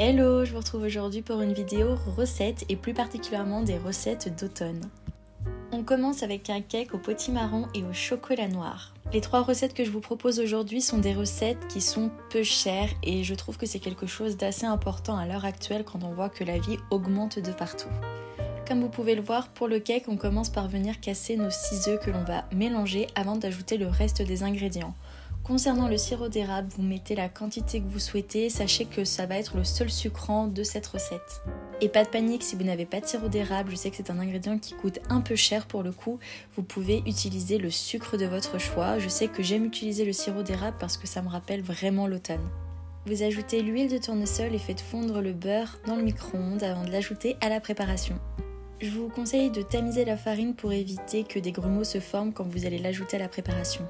Hello, je vous retrouve aujourd'hui pour une vidéo recettes et plus particulièrement des recettes d'automne. On commence avec un cake au potimarron et au chocolat noir. Les 3 recettes que je vous propose aujourd'hui sont des recettes qui sont peu chères et je trouve que c'est quelque chose d'assez important à l'heure actuelle quand on voit que la vie augmente de partout. Comme vous pouvez le voir, pour le cake, on commence par venir casser nos 6 œufs que l'on va mélanger avant d'ajouter le reste des ingrédients. Concernant le sirop d'érable, vous mettez la quantité que vous souhaitez, sachez que ça va être le seul sucrant de cette recette. Et pas de panique si vous n'avez pas de sirop d'érable, je sais que c'est un ingrédient qui coûte un peu cher pour le coup, vous pouvez utiliser le sucre de votre choix. Je sais que j'aime utiliser le sirop d'érable parce que ça me rappelle vraiment l'automne. Vous ajoutez l'huile de tournesol et faites fondre le beurre dans le micro-ondes avant de l'ajouter à la préparation. Je vous conseille de tamiser la farine pour éviter que des grumeaux se forment quand vous allez l'ajouter à la préparation.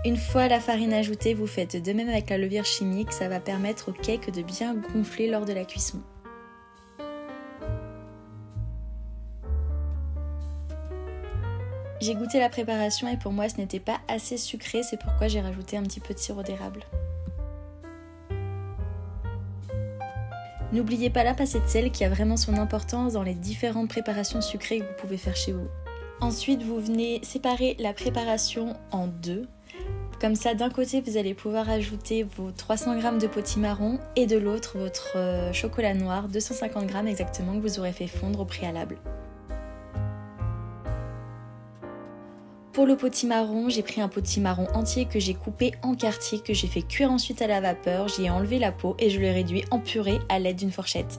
Une fois la farine ajoutée, vous faites de même avec la levure chimique, ça va permettre au cake de bien gonfler lors de la cuisson. J'ai goûté la préparation et pour moi ce n'était pas assez sucré, c'est pourquoi j'ai rajouté un petit peu de sirop d'érable. N'oubliez pas la pincée de sel qui a vraiment son importance dans les différentes préparations sucrées que vous pouvez faire chez vous. Ensuite, vous venez séparer la préparation en 2. Comme ça, d'un côté, vous allez pouvoir ajouter vos 300 g de potimarron et de l'autre, votre chocolat noir, 250 g exactement, que vous aurez fait fondre au préalable. Pour le potimarron, j'ai pris un potimarron entier que j'ai coupé en quartiers, que j'ai fait cuire ensuite à la vapeur, j'y ai enlevé la peau et je l'ai réduit en purée à l'aide d'une fourchette.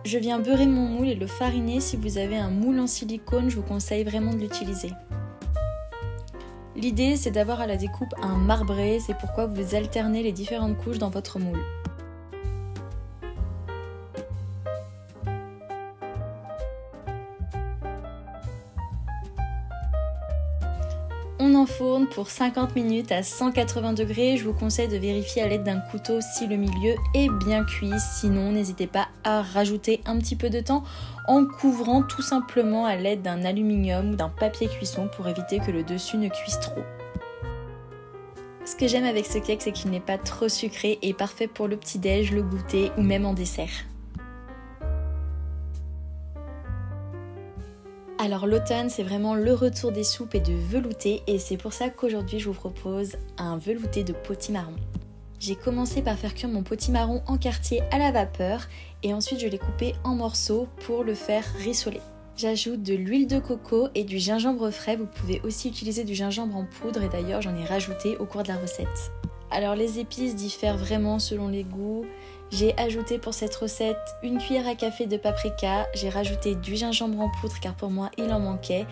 Je viens beurrer mon moule et le fariner. Si vous avez un moule en silicone, je vous conseille vraiment de l'utiliser. L'idée, c'est d'avoir à la découpe un marbré, c'est pourquoi vous alternez les différentes couches dans votre moule. On enfourne pour 50 minutes à 180 degrés. Je vous conseille de vérifier à l'aide d'un couteau si le milieu est bien cuit. Sinon, n'hésitez pas à rajouter un petit peu de temps en couvrant tout simplement à l'aide d'un aluminium ou d'un papier cuisson pour éviter que le dessus ne cuise trop. Ce que j'aime avec ce cake, c'est qu'il n'est pas trop sucré et parfait pour le petit-déj, le goûter ou même en dessert. Alors l'automne, c'est vraiment le retour des soupes et de velouté et c'est pour ça qu'aujourd'hui je vous propose un velouté de potimarron. J'ai commencé par faire cuire mon potimarron en quartier à la vapeur et ensuite je l'ai coupé en morceaux pour le faire rissoler. J'ajoute de l'huile de coco et du gingembre frais, vous pouvez aussi utiliser du gingembre en poudre et d'ailleurs j'en ai rajouté au cours de la recette. Alors les épices diffèrent vraiment selon les goûts. J'ai ajouté pour cette recette une cuillère à café de paprika, j'ai rajouté du gingembre en poudre car pour moi il en manquait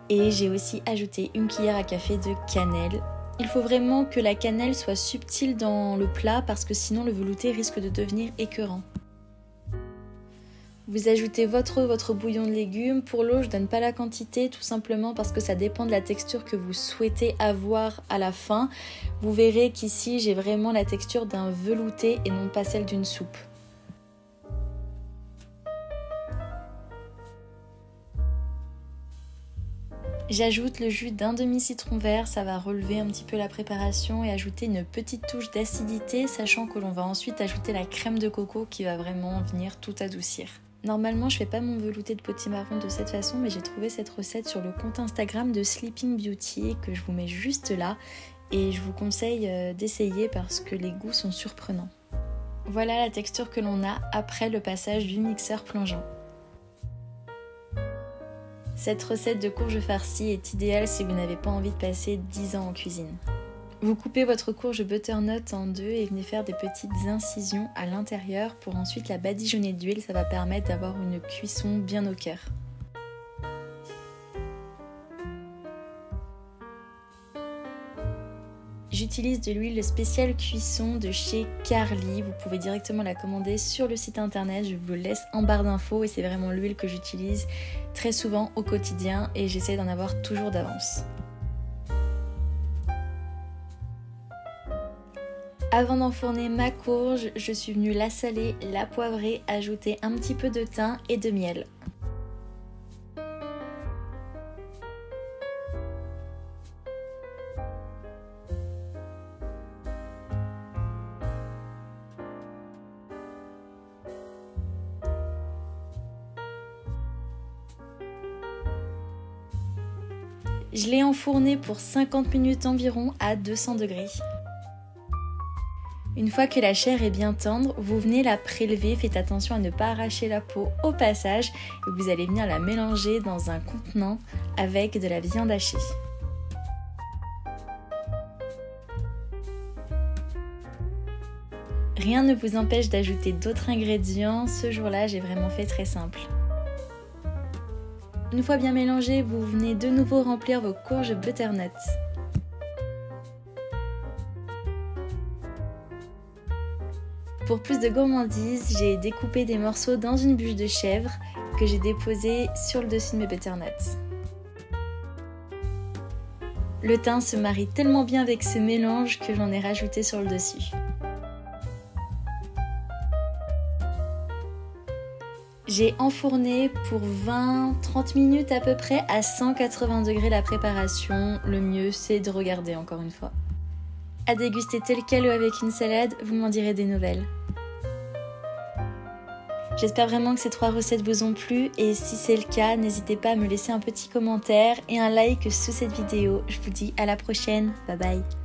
et j'ai aussi ajouté une cuillère à café de cannelle. Il faut vraiment que la cannelle soit subtile dans le plat parce que sinon le velouté risque de devenir écœurant. Vous ajoutez votre bouillon de légumes. Pour l'eau, je donne pas la quantité tout simplement parce que ça dépend de la texture que vous souhaitez avoir à la fin. Vous verrez qu'ici, j'ai vraiment la texture d'un velouté et non pas celle d'une soupe. J'ajoute le jus d'un demi-citron vert, ça va relever un petit peu la préparation et ajouter une petite touche d'acidité, sachant que l'on va ensuite ajouter la crème de coco qui va vraiment venir tout adoucir. Normalement, je fais pas mon velouté de potimarron de cette façon, mais j'ai trouvé cette recette sur le compte Instagram de Sleeping Beauty que je vous mets juste là et je vous conseille d'essayer parce que les goûts sont surprenants. Voilà la texture que l'on a après le passage du mixeur plongeant. Cette recette de courge farcie est idéale si vous n'avez pas envie de passer 10 ans en cuisine. Vous coupez votre courge butternut en deux et venez faire des petites incisions à l'intérieur pour ensuite la badigeonner d'huile. Ça va permettre d'avoir une cuisson bien au cœur. J'utilise de l'huile spéciale cuisson de chez Carly. Vous pouvez directement la commander sur le site internet. Je vous laisse en barre d'infos et c'est vraiment l'huile que j'utilise très souvent au quotidien et j'essaie d'en avoir toujours d'avance. Avant d'enfourner ma courge, je suis venue la saler, la poivrer, ajouter un petit peu de thym et de miel. Je l'ai enfournée pour 50 minutes environ à 200 degrés. Une fois que la chair est bien tendre, vous venez la prélever, faites attention à ne pas arracher la peau au passage et vous allez venir la mélanger dans un contenant avec de la viande hachée. Rien ne vous empêche d'ajouter d'autres ingrédients, ce jour-là j'ai vraiment fait très simple. Une fois bien mélangé, vous venez de nouveau remplir vos courges butternut. Pour plus de gourmandise, j'ai découpé des morceaux dans une bûche de chèvre que j'ai déposée sur le dessus de mes butternuts. Le thym se marie tellement bien avec ce mélange que j'en ai rajouté sur le dessus. J'ai enfourné pour 20-30 minutes à peu près à 180 degrés la préparation. Le mieux, c'est de regarder encore une fois. À déguster tel quel ou avec une salade, vous m'en direz des nouvelles. J'espère vraiment que ces 3 recettes vous ont plu et si c'est le cas, n'hésitez pas à me laisser un petit commentaire et un like sous cette vidéo. Je vous dis à la prochaine, bye bye.